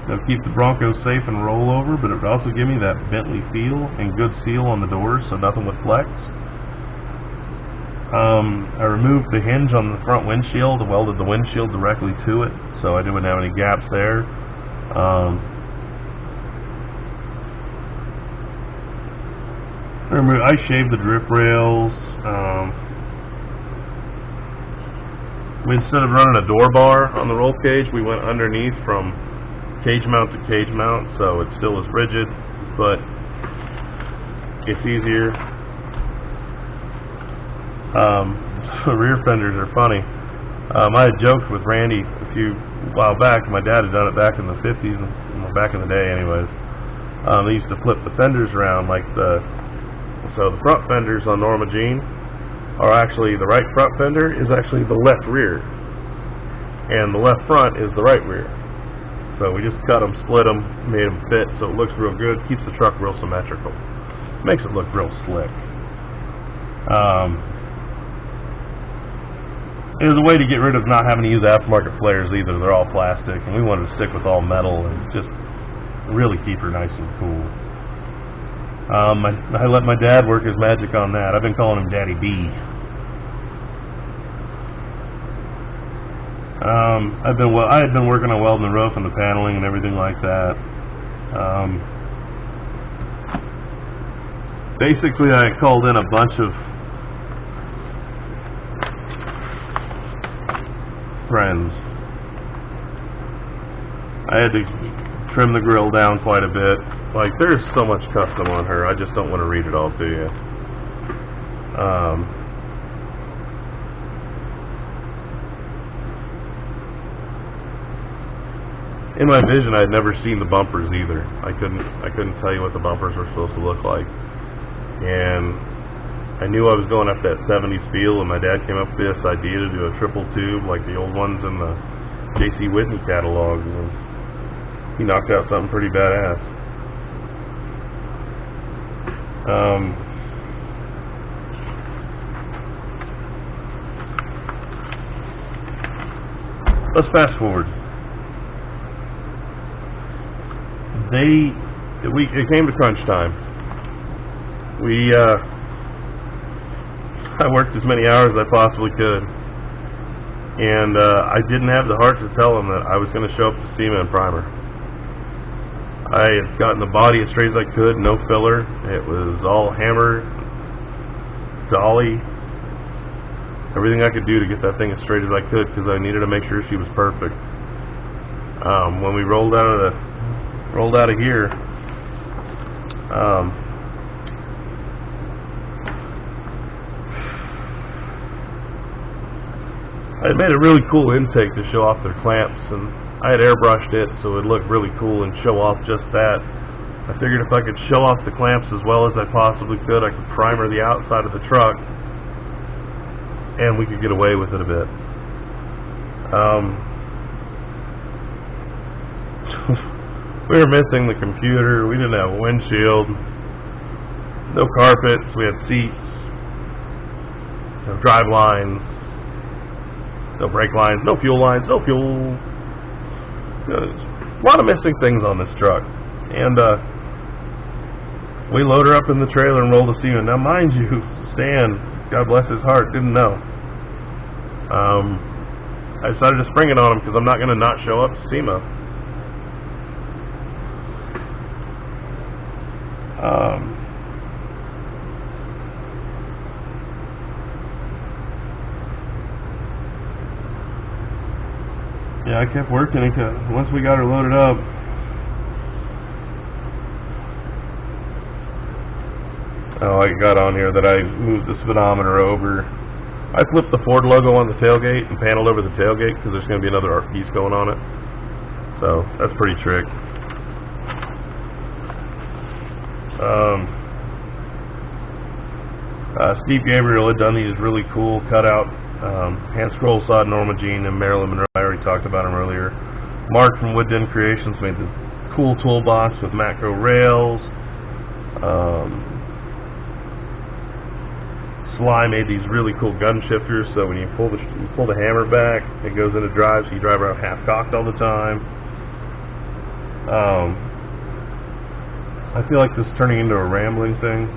That would keep the Bronco safe and roll over, but it would also give me that Bentley feel and good seal on the doors so nothing would flex. I removed the hinge on the front windshield and welded the windshield directly to it so I didn't have any gaps there. I shaved the drip rails. Instead of running a door bar on the roll cage, we went underneath from cage mount to cage mount, so it still is rigid, but it's easier. Rear fenders are funny. I had joked with Randy a while back. My dad had done it back in the 50s, back in the day anyways. They used to flip the fenders around so the front fenders on Norma Jean are actually, the right front fender is actually the left rear, and the left front is the right rear. So we just cut them, split them, made them fit so it looks real good, keeps the truck real symmetrical, makes it look real slick. It was a way to get rid of not having to use aftermarket flares either. They're all plastic, and we wanted to stick with all metal and just really keep her nice and cool. I let my dad work his magic on that. I've been calling him Daddy B. I had been working on welding the roof and the paneling and everything like that. Basically, I called in a bunch of friends. I had to trim the grill down quite a bit. Like, there's so much custom on her, I just don't want to read it all to you. In my vision, I had never seen the bumpers either. I couldn't tell you what the bumpers were supposed to look like. And I knew I was going up that 70s feel, and my dad came up with this idea to do a triple tube like the old ones in the J.C. Whitney catalog. And he knocked out something pretty badass. Let's fast forward. It came to crunch time. I worked as many hours as I possibly could, and I didn't have the heart to tell them that I was going to show up to SEMA and primer. I had gotten the body as straight as I could, no filler. It was all hammer, dolly, everything I could do to get that thing as straight as I could because I needed to make sure she was perfect. When we rolled out of here, I had made a really cool intake to show off their clamps, and I had airbrushed it so it would look really cool and show off just that. I figured if I could show off the clamps as well as I possibly could, I could primer the outside of the truck, and we could get away with it a bit. We were missing the computer, we didn't have a windshield, no carpets, we had seats, no drive lines, no brake lines, no fuel lines, no fuel. A lot of missing things on this truck. And we load her up in the trailer and roll to SEMA. Now mind you, Stan God bless his heart, didn't know. I decided to spring it on him because I'm not going to not show up to SEMA. Yeah, I kept working it. Once we got her loaded up, I got on here that I moved the speedometer over. I flipped the Ford logo on the tailgate and paneled over the tailgate because there's going to be another art piece going on it. So that's pretty trick. Steve Gabriel had done these really cool cutout hand scroll sawed Norma Jean and Marilyn Monroe. I already talked about him earlier. Mark from Wood Den Creations made the cool toolbox with macro rails. Sly made these really cool gun shifters, so when you pull the hammer back, it goes into drive, so you drive around half cocked all the time. I feel like this is turning into a rambling thing.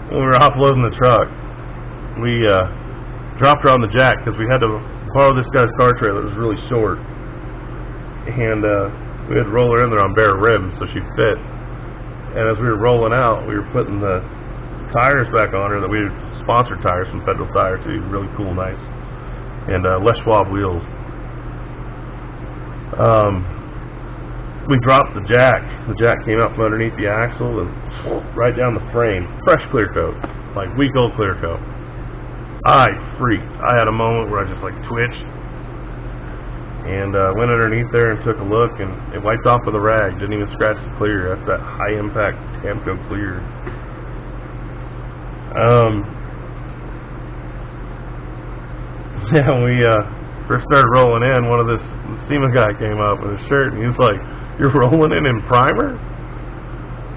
When we were offloading the truck, we dropped her on the jack because we had to borrow this guy's car trailer. It was really short, and we had to roll her in there on bare rims so she'd fit. And as we were rolling out, we were putting the tires back on her that we sponsored tires from Federal Tire too, really cool, nice, and Les Schwab wheels. We dropped the jack. The jack came out from underneath the axle and right down the frame. Fresh clear coat, like week-old clear coat. I freaked. I had a moment where I just like twitched and went underneath there and took a look, and it wiped off with a rag. Didn't even scratch the clear. That's that high-impact Tamco clear. Yeah, when we first started rolling in, one of this SEMA guy came up with his shirt, and he was like, "You're rolling in primer?"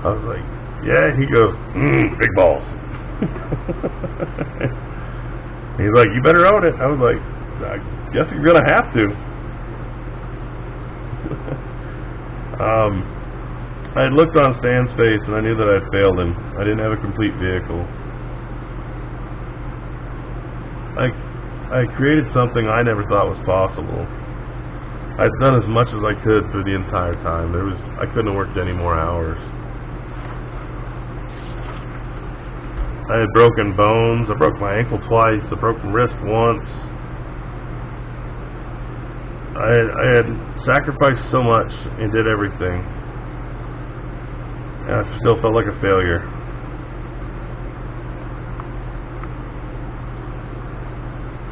I was like, "Yeah." He goes, "Big balls." He's like, "You better own it." I was like, "I guess you're gonna have to." I had looked on Stan's face and I knew that I'd failed him. I didn't have a complete vehicle. I created something I never thought was possible. I'd done as much as I could through the entire time. I couldn't have worked any more hours. I had broken bones. I broke my ankle twice. I broke my wrist once. I had sacrificed so much and did everything, and I still felt like a failure.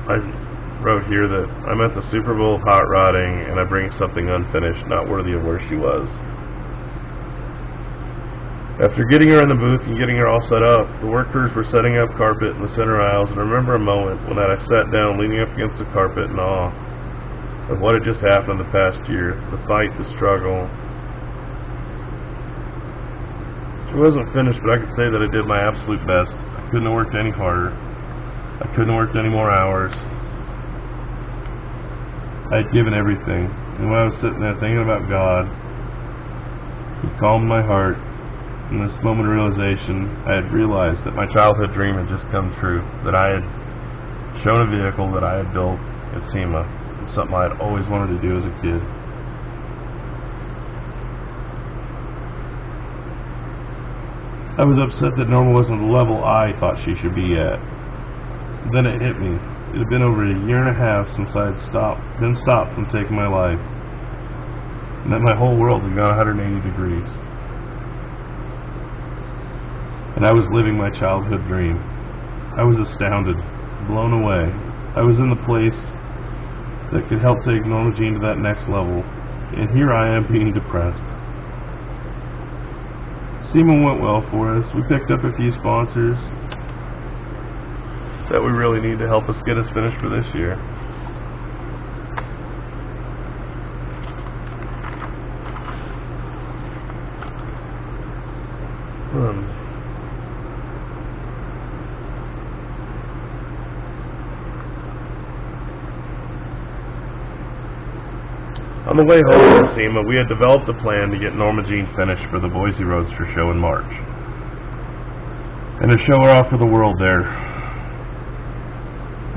I wrote here that I'm at the Super Bowl of hot rodding, and I bring something unfinished, not worthy of where she was. After getting her in the booth and getting her all set up, the workers were setting up carpet in the center aisles, and I remember a moment when I sat down leaning up against the carpet in awe of what had just happened the past year, the fight, the struggle. She wasn't finished, but I could say that I did my absolute best. I couldn't have worked any harder. I couldn't have worked any more hours. I had given everything, and when I was sitting there thinking about God, He calmed my heart. In this moment of realization, I had realized that my childhood dream had just come true, that I had shown a vehicle that I had built at SEMA, something I had always wanted to do as a kid. I was upset that Norma wasn't the level I thought she should be at. Then it hit me. It had been over a year and a half since I had been stopped from taking my life, and that my whole world had gone 180 degrees. And I was living my childhood dream. I was astounded, blown away. I was in the place that could help take Norma Jean to that next level, and here I am being depressed. SEMA went well for us. We picked up a few sponsors that we really need to help us get us finished for this year. On the way home from SEMA, we had developed a plan to get Norma Jean finished for the Boise Roadster show in March, and to show her off for the world there.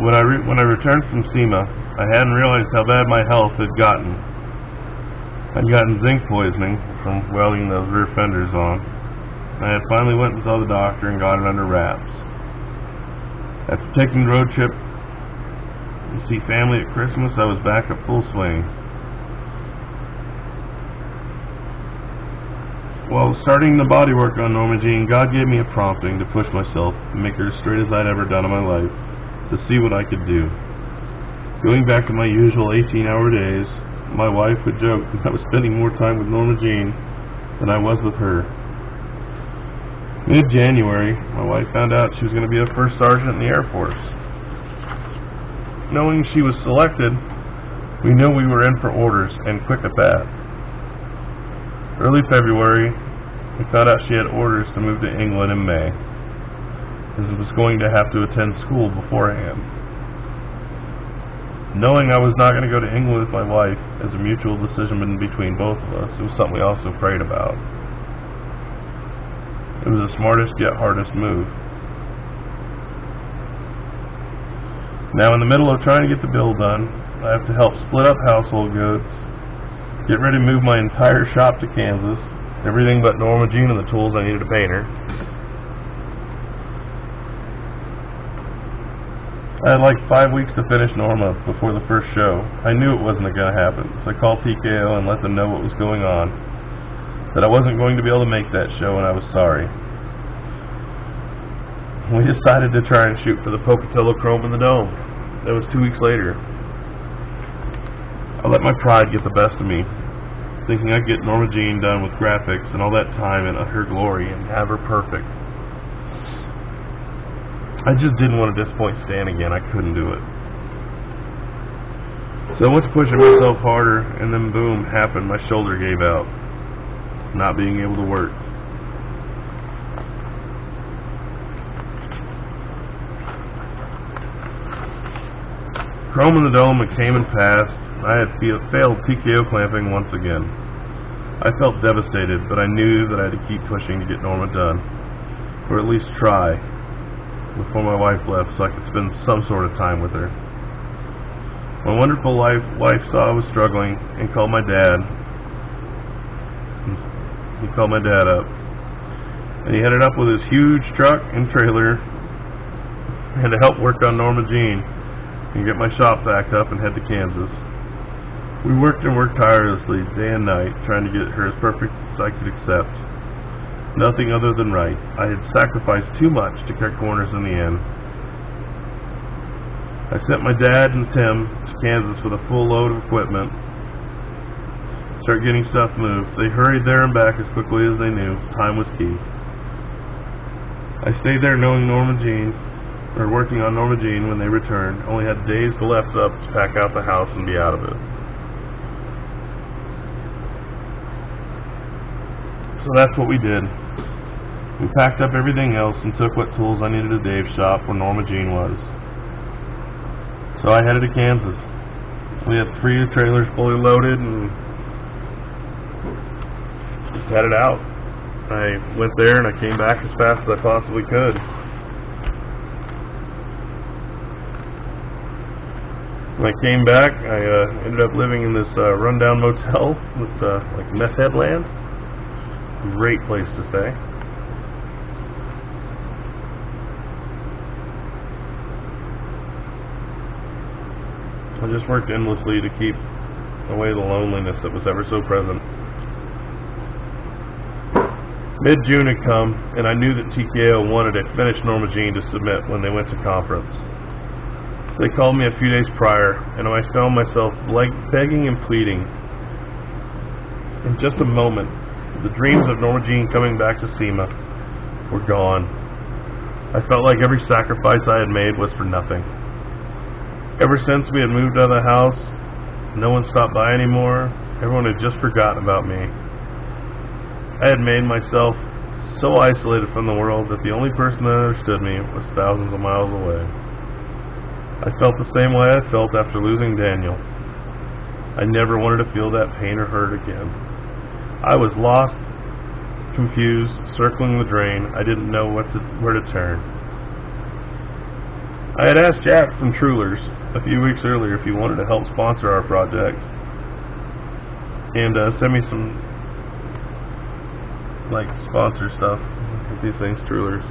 When I returned from SEMA, I hadn't realized how bad my health had gotten. I'd gotten zinc poisoning from welding those rear fenders on. I had finally went and saw the doctor and got it under wraps. After taking the road trip to see family at Christmas, I was back at full swing. While starting the bodywork on Norma Jean, God gave me a prompting to push myself and make her as straight as I'd ever done in my life, to see what I could do. Going back to my usual 18-hour days, my wife would joke that I was spending more time with Norma Jean than I was with her. Mid-January, my wife found out she was going to be a first sergeant in the Air Force. Knowing she was selected, we knew we were in for orders, and quick at that. Early February, we found out she had orders to move to England in May, as I was going to have to attend school beforehand. Knowing I was not going to go to England with my wife, as a mutual decision between both of us, it was something we also prayed about. It was the smartest yet hardest move. Now, in the middle of trying to get the bill done, I have to help split up household goods, get ready to move my entire shop to Kansas, everything but Norma Jean and the tools I needed to paint her. I had like 5 weeks to finish Norma before the first show. I knew it wasn't going to happen, so I called TKO and let them know what was going on, that I wasn't going to be able to make that show, and I was sorry. We decided to try and shoot for the Pocatello Chrome in the Dome. That was 2 weeks later. I let my pride get the best of me, thinking I'd get Norma Jean done with graphics and all that time in her glory and have her perfect. I just didn't want to disappoint Stan again. I couldn't do it. So I went to pushing myself harder, and then boom, happened. My shoulder gave out, not being able to work. Chrome in the Dome, it came and passed. I had failed TKO clamping once again. I felt devastated, but I knew that I had to keep pushing to get Norma done, or at least try, before my wife left, so I could spend some sort of time with her. My wonderful wife saw I was struggling and called my dad. He called my dad up, and he headed up with his huge truck and trailer and to help work on Norma Jean and get my shop backed up and head to Kansas. We worked and worked tirelessly, day and night, trying to get her as perfect as I could accept. Nothing other than right. I had sacrificed too much to cut corners in the end. I sent my dad and Tim to Kansas with a full load of equipment. Start getting stuff moved. They hurried there and back as quickly as they knew. Time was key. I stayed there working on Norma Jean when they returned. Only had days left up to pack out the house and be out of it. So that's what we did. We packed up everything else and took what tools I needed to Dave's shop where Norma Jean was. So I headed to Kansas. We had 3 trailers fully loaded and just headed out. I went there and I came back as fast as I possibly could. When I came back, I ended up living in this rundown motel with like meth head land. Great place to stay. I just worked endlessly to keep away the loneliness that was ever so present. Mid-June had come, and I knew that TKO wanted a finished Norma Jean to submit when they went to conference. They called me a few days prior, and I found myself begging and pleading. In just a moment, the dreams of Norma Jean coming back to SEMA were gone. I felt like every sacrifice I had made was for nothing. Ever since we had moved out of the house, no one stopped by anymore. Everyone had just forgotten about me. I had made myself so isolated from the world that the only person that understood me was thousands of miles away. I felt the same way I felt after losing Daniel. I never wanted to feel that pain or hurt again. I was lost, confused, circling the drain. I didn't know where to turn. I had asked Jack from Trulers a few weeks earlier if he wanted to help sponsor our project and send me some sponsor stuff with these things, Trulers.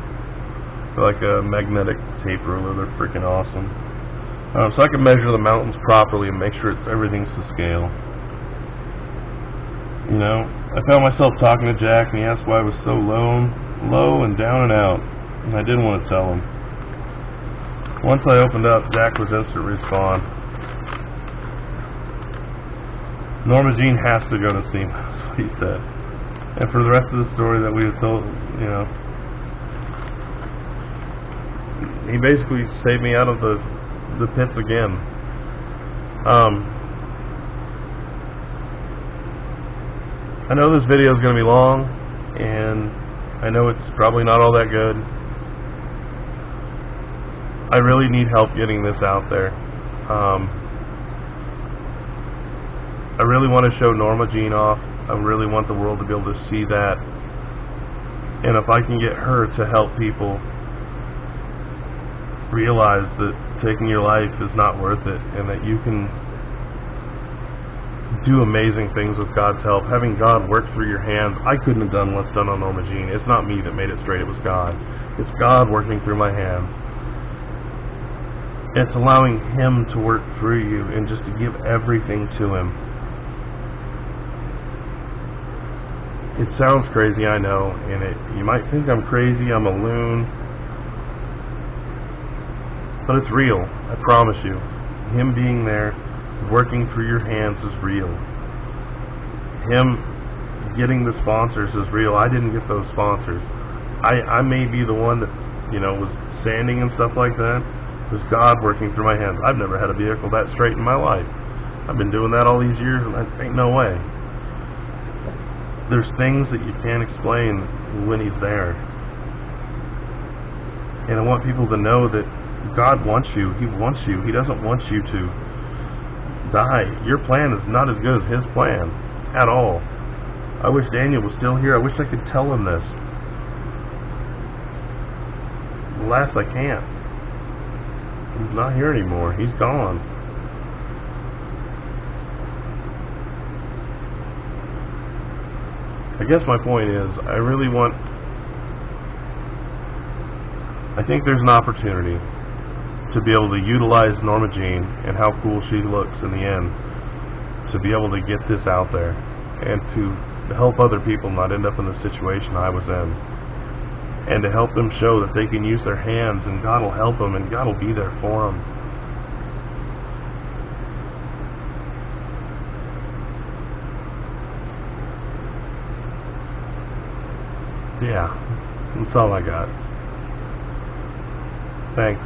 They're like a magnetic tape ruler. They're freaking awesome. So I can measure the mountains properly and make sure everything's to scale. You know, I found myself talking to Jack, and he asked why I was so low and down and out, and I didn't want to tell him. Once I opened up, Jack was instant response. Norma Jean has to go to SEMA, that's what he said. And for the rest of the story that we had told, you know, he basically saved me out of the pits again. I know this video is going to be long, and I know it's probably not all that good. I really need help getting this out there. I really want to show Norma Jean off. I really want the world to be able to see that. And if I can get her to help people realize that taking your life is not worth it, and that you can do amazing things with God's help. Having God work through your hands. I couldn't have done what's done on Norma Jean. It's not me that made it straight, it was God. It's God working through my hands. It's allowing Him to work through you and just to give everything to Him. It sounds crazy, I know, and you might think I'm crazy, I'm a loon, but it's real, I promise you. Him being there, working through your hands is real. Him getting the sponsors is real. I didn't get those sponsors. I may be the one that, you know, was sanding and stuff like that. It was God working through my hands. I've never had a vehicle that straight in my life. I've been doing that all these years, and I ain't no way. There's things that you can't explain when He's there. And I want people to know that God wants you. He wants you. He doesn't want you to die. Your plan is not as good as His plan at all. I wish Daniel was still here. I wish I could tell him this. Alas, I can't. He's not here anymore. He's gone. I guess my point is, I think there's an opportunity to be able to utilize Norma Jean and how cool she looks in the end, to be able to get this out there and to help other people not end up in the situation I was in, and to help them show that they can use their hands, and God will help them, and God will be there for them. Yeah, that's all I got. Thanks.